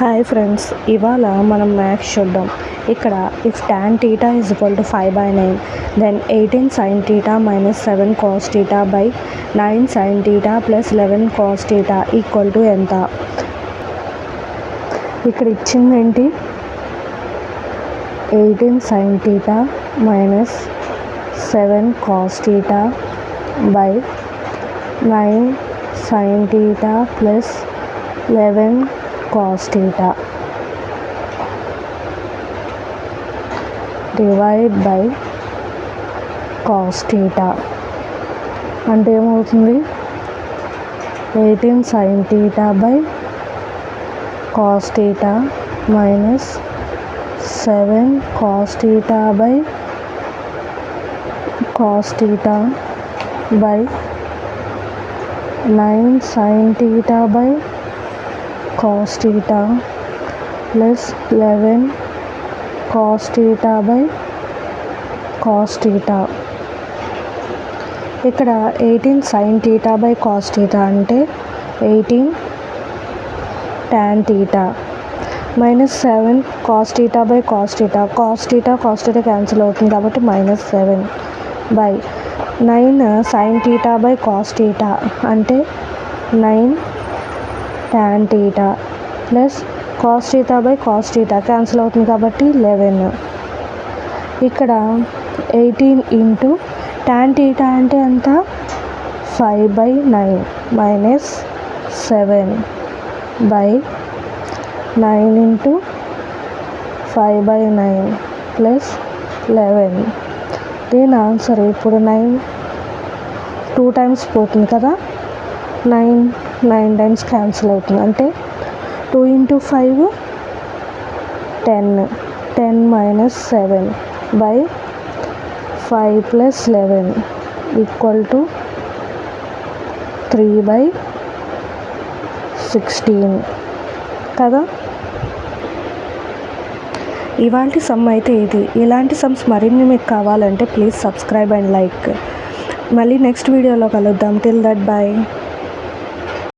Hi friends, ఇవాళ మనం maths చూద్దాం. ఇక్కడ if tan theta is equal to 5/9 then 18 sin theta minus 7 cos theta by 9 sin theta plus 11 cos theta equal to ఎంత? ఇక్కడ ఇచ్చింది ఏంటి? 18 sin theta minus 7 cos theta by 9 sin theta plus 11 cos theta divide by cos theta అంటే ఏమవుతుంది? 18 sin theta by cos theta minus 7 cos theta by cos theta by 9 sin theta by cos theta plus 11 cos theta by cos theta. ఇక్కడ 18 sin theta by cos theta అంటే 18 tan theta minus 7 cos theta by cos theta. cos theta cancel అవుతుంది కాబట్టి -7 by 9 sin theta by cos theta అంటే 9 tan theta plus cos theta by cos theta cancel అవుతుంది కాబట్టి 11. ఇక్కడ 18 into tan theta అంటే ఎంత? 5/9 minus 7 by 9 into 5/9 plus 11. దీని answer ఇప్పుడు 9 2 టైమ్స్ పోతుంది కదా, 9 టైమ్స్ క్యాన్సిల్ అవుతుంది అంటే 2 into 5 10 minus 7 by 5 plus 11 equal to 3/16 కదా. ఇవాల్టి సమ్ అయితే ఇది. ఇలాంటి సమ్స్ మరిన్ని మీకు కావాలంటే ప్లీజ్ సబ్స్క్రైబ్ అండ్ లైక్. మళ్ళీ నెక్స్ట్ వీడియోలో కలుద్దాం. Till that boy.